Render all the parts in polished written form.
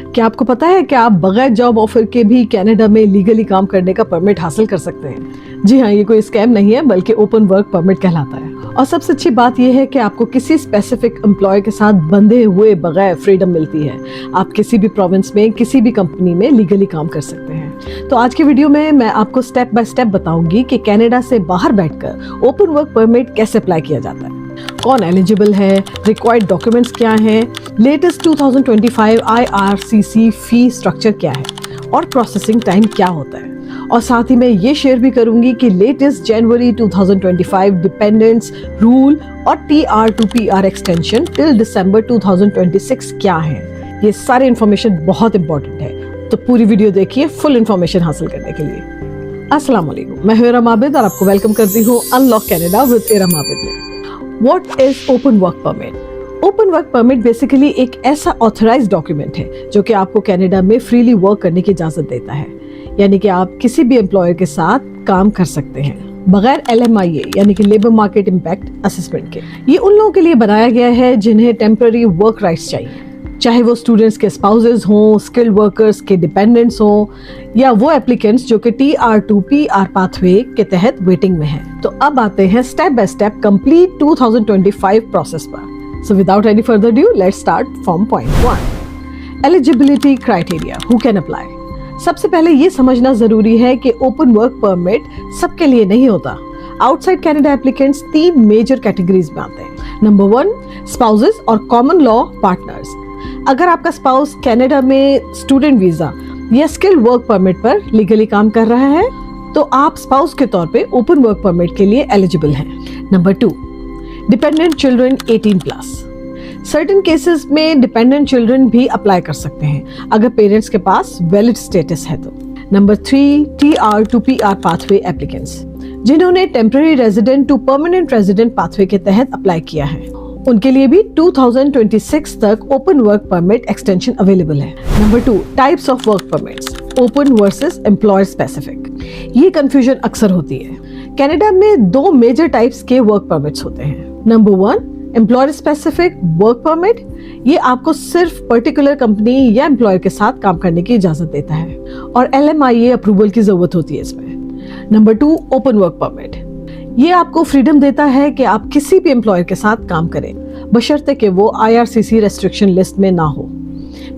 क्या आपको पता है कि आप बगैर जॉब ऑफर के भी कनाडा में लीगली काम करने का परमिट हासिल कर सकते हैं? जी हाँ, ये कोई स्कैम नहीं है बल्कि ओपन वर्क परमिट कहलाता है। और सबसे अच्छी बात यह है कि आपको किसी स्पेसिफिक एम्प्लॉय के साथ बंधे हुए बगैर फ्रीडम मिलती है। आप किसी भी प्रोविंस में किसी भी कंपनी में लीगली काम कर सकते हैं। तो आज की वीडियो में मैं आपको स्टेप बाय स्टेप बताऊंगी कि कनाडा से बाहर बैठकर ओपन वर्क परमिट कैसे अप्लाई किया जाता है, कौन एलिजिबल है, रिक्वायर्ड डॉक्यूमेंट्स क्या हैं, लेटेस्ट 2025 IRCC फी स्ट्रक्चर क्या है और प्रोसेसिंग टाइम क्या होता है। और साथ ही मैं ये शेयर भी करूंगी कि लेटेस्ट जनवरी 2025 डिपेंडेंट्स रूल और TR to PR extension till दिसंबर 2026 क्या है। ये सारी इन्फॉर्मेशन बहुत इंपॉर्टेंट है, तो पूरी वीडियो देखिए फुल इन्फॉर्मेशन हासिल करने के लिए। अस्सलाम वालेकुम, मैं हूं इरम आबिद और आपको वेलकम करती हूँ unlock Canada with Iram Abid में। What is open work permit? Open work permit basically एक ऐसा ऑथराइज्ड डॉक्यूमेंट है जो कि आपको कनाडा में फ्रीली वर्क करने की इजाजत देता है, यानी कि आप किसी भी एम्प्लॉयर के साथ काम कर सकते हैं बगैर LMIA यानी कि लेबर मार्केट इम्पैक्ट असेसमेंट के। ये उन लोगों के लिए बनाया गया है जिन्हें टेम्पररी वर्क राइट्स चाहिए, चाहे वो स्टूडेंट्स के स्पाउसेस हों, स्किल्ड वर्कर्स के डिपेंडेंट्स हों या वो एप्लीकेंट्स जो कि TR to PR पाथवे के तहत वेटिंग में हैं। तो अब आते हैं step by step complete 2025 process पर। So without any further due let's start from point 1, eligibility criteria, who can apply. सबसे पहले ये समझना जरूरी है कि ओपन वर्क परमिट सबके लिए नहीं होता। Outside Canada applicants 3 major categories में आते हैं। नंबर 1, स्पाउसेस और कॉमन लॉ पार्टनर्स। अगर आपका स्पाउस कनाडा में स्टूडेंट वीजा या स्किल वर्क परमिट पर लीगली काम कर रहा है तो आप स्पाउस के तौर पे ओपन वर्क परमिट के लिए एलिजिबल हैं। Number 2, dependent children 18+। Certain cases में डिपेंडेंट चिल्ड्रन भी अप्लाई कर सकते हैं अगर पेरेंट्स के पास वैलिड स्टेटस है तो। Number 3, TR to PR pathway applicants, जिन्होंने temporary resident to permanent resident pathway के तहत अप्लाई किया है, उनके लिए भी 2026 तक open work permit extension available है। Number 2, types of work permits, open versus employer specific. ये कंफ्यूजन अक्सर होती है। कनाडा में 2 मेजर टाइप्स के वर्क परमिट्स होते हैं। Number 1, employer specific work permit, ये आपको सिर्फ पर्टिकुलर कंपनी या एम्प्लॉयर के साथ काम करने की इजाजत देता है और LMIA अप्रूवल की जरूरत होती है इसमें। नंबर 2, ओपन वर्क परमिट, ये आपको फ्रीडम देता है कि आप किसी भी एम्प्लॉयर के साथ काम करें बशर्ते कि वो IRCC रेस्ट्रिक्शन लिस्ट में ना हो।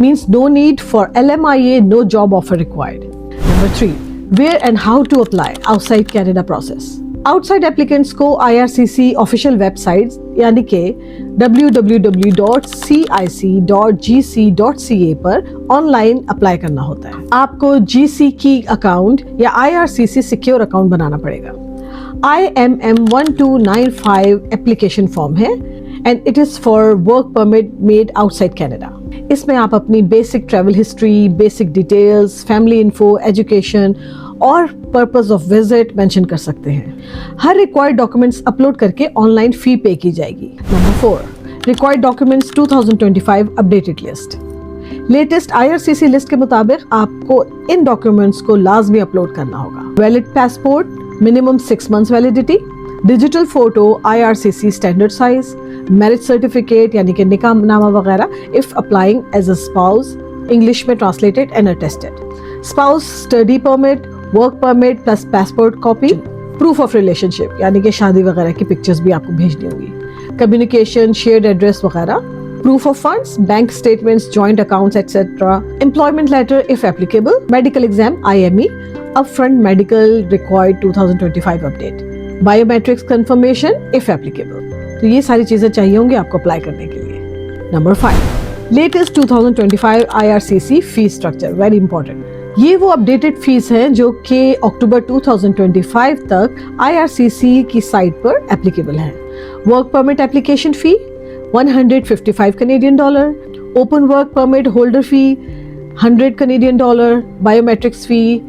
Means no need for LMIA, no job offer required. Number 3, where and how to apply outside Canada process. Outside applicants को IRCC ऑफिशियल वेबसाइट यानी कि www.cic.gc.ca पर ऑनलाइन अप्लाई करना होता है। आपको GC की अकाउंट या IRCC सिक्योर अकाउंट बनाना पड़ेगा। IMM 1295 एप्लीकेशन फॉर्म है and it is for work permit made outside Canada. इसमें आप अपनी basic travel history, basic details, family info, education और पर्पस ऑफ विजिट मेंशन कर सकते हैं। हर रिक्वायर्ड डॉक्यूमेंट्स अपलोड करके ऑनलाइन फी पे की जाएगी। Number 4, required documents 2025 updated list. Latest IRCC list के मुताबिक आपको इन डॉक्यूमेंट्स को लाजमी अपलोड करना होगा। Valid passport, minimum 6 months validity, digital photo IRCC standard size, marriage certificate यानी कि निकाहनामा वगैरह if applying as a spouse, English में translated and attested, spouse study permit, work permit plus passport copy, proof of relationship यानी कि शादी वगैरह की पिक्चर्स भी आपको भेजनी होगी, कम्युनिकेशन, शेयर्ड एड्रेस वगैरह, proof of funds, bank statements, joint accounts, etc. Employment letter if applicable, medical exam IME, upfront medical required 2025 update, biometrics confirmation if applicable. तो ये सारी चीजें चाहिए होंगी आपको अप्लाई करने के लिए। Number 5, latest 2025 IRCC fee structure, very important. ये वो अपडेटेड फीस हैं जो कि अक्टूबर 2025 तक IRCC की साइट पर एप्लीकेबल है। Work permit application fee $155 Canadian, open work permit holder fee $100 Canadian, biometrics fee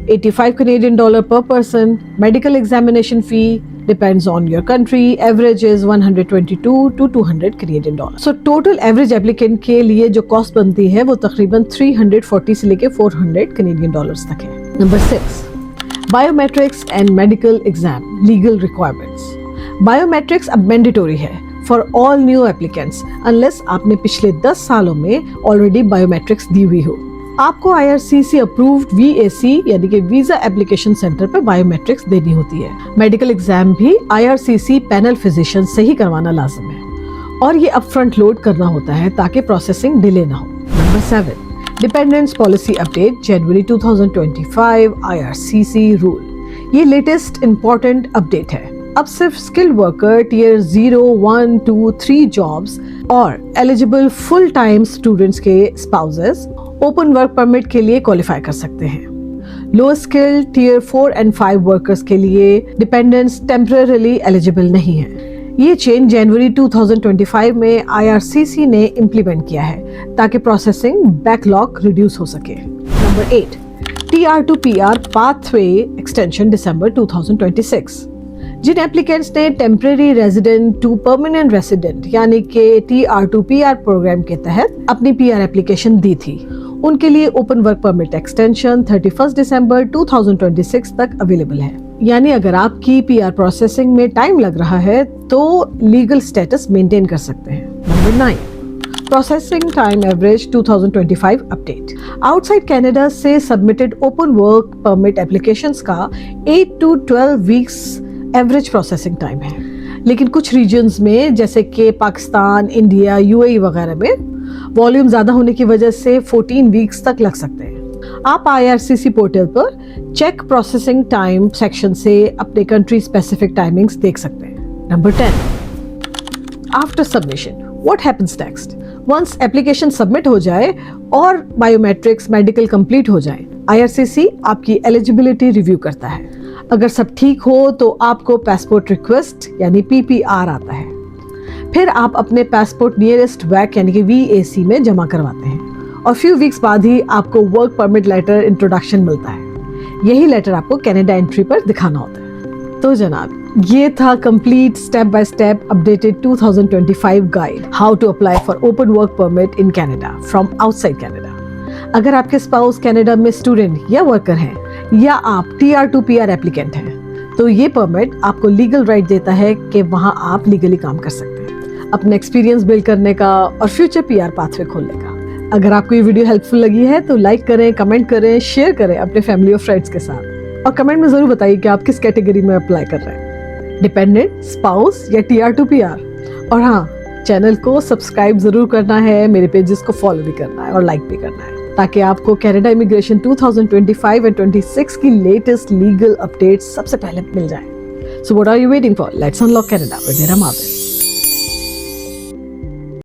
$85 Canadian per person, medical examination fee depends on your country, average is $122 to $200 Canadian. So total average applicant के लिए जो cost बनती है वो तकरीबन 340 से लेके $400 Canadian तक है। Number 6, biometrics and medical exam legal requirements. Biometrics अब मैंडेटोरी है for all new applicants unless आपने पिछले 10 सालों में ऑलरेडी बायोमेट्रिक्स दी हुई हो। आपको IRCC अप्रूव्ड VAC यानी कि वीजा एप्लीकेशन सेंटर पर बायोमेट्रिक्स देनी होती है। मेडिकल एग्जाम भी IRCC पैनल फिजिशियन से ही करवाना लाजिम है और ये अपफ्रंट लोड करना होता है ताकि प्रोसेसिंग डिले ना हो। नंबर 7, डिपेंडेंट्स पॉलिसी अपडेट जनवरी 2025 IRCC रूल। ये लेटेस्ट इंपॉर्टेंट अपडेट है। अब सिर्फ स्किल्ड वर्कर टियर 0, 1, 2, 3 जॉब्स और एलिजिबल फुल टाइम स्टूडेंट्स के स्पाउसेस ओपन वर्क परमिट के लिए क्वालिफाई कर सकते हैं। Low skill tier 4 and 5 workers के लिए डिपेंडेंट्स टेम्परेरीली एलिजिबल नहीं है। ये चेंज जनवरी 2025 में IRCC ने इम्प्लीमेंट किया है ताकि प्रोसेसिंग बैकलॉग रिड्यूस हो सके। Number 8, TR to PR pathway extension दिसंबर 2026। जिन एप्लीकेंट्स ने temporary resident to permanent resident यानी कि TR to PR प्रोग्राम के तहत अपनी PR एप्लीकेशन दी थी, उनके लिए ओपन वर्क परमिट एक्सटेंशन 31 दिसंबर 2026 तक अवेलेबल है। यानी अगर आपकी PR प्रोसेसिंग में टाइम लग रहा है तो लीगल स्टेटस मेंटेन कर सकते हैं। Number 9, processing time average 2025 update. Outside Canada से submitted open work permit applications का 8 to 12 weeks average processing time है, लेकिन कुछ रीजन्स में जैसे कि पाकिस्तान, इंडिया, UAE वगैरह में वॉल्यूम ज्यादा होने की वजह से 14 वीक्स तक लग सकते हैं। आप IRCC पोर्टल पर चेक प्रोसेसिंग टाइम सेक्शन से अपने कंट्री स्पेसिफिक टाइमिंग्स देख सकते हैं। Number 10, after submission what happens next. Once application submit हो जाए और बायोमेट्रिक्स मेडिकल कंप्लीट हो जाए, IRCC आपकी एलिजिबिलिटी रिव्यू करता है। अगर सब ठीक हो तो आपको पासपोर्ट रिक्वेस्ट यानी PPR आता है। फिर आप अपने पासपोर्ट नियरेस्ट वैक यानी कि VAC में जमा करवाते हैं और फ्यू वीक्स बाद ही आपको वर्क परमिट लेटर इंट्रोडक्शन मिलता है। यही लेटर आपको कनाडा एंट्री पर दिखाना होता है। तो जनाब, ये था complete step by step updated 2025 guide how to apply for open work permit in Canada from outside Canada. अगर आपके स्पाउस कनाडा में स्टूडेंट या वर्कर हैं या आप TR to PR एप्लीकेंट हैं तो ये परमिट आपको लीगल राइट देता है कि वहां आप लीगली काम कर सकते हैं, अपना एक्सपीरियंस बिल्ड करने का और फ्यूचर PR पाथवे खोलने का। अगर आपको ये वीडियो हेल्पफुल लगी है तो लाइक करें, कमेंट करें, शेयर करें अपने फैमिली और फ्रेंड्स के साथ और कमेंट में जरूर बताइए कि आप किस कैटेगरी में अप्लाई कर रहे हैं, डिपेंडेंट, स्पाउस या TR to PR। और हाँ, चैनल को सब्सक्राइब जरूर करना है, मेरे पेजेस को फॉलो भी करना है और लाइक भी करना है ताकि आपको कनाडा इमिग्रेशन 2025 और 26 की लेटेस्ट लीगल अपडेट्स सबसे पहले मिल जाए। So what are you waiting for? Let's unlock Canada with मेरा माविन।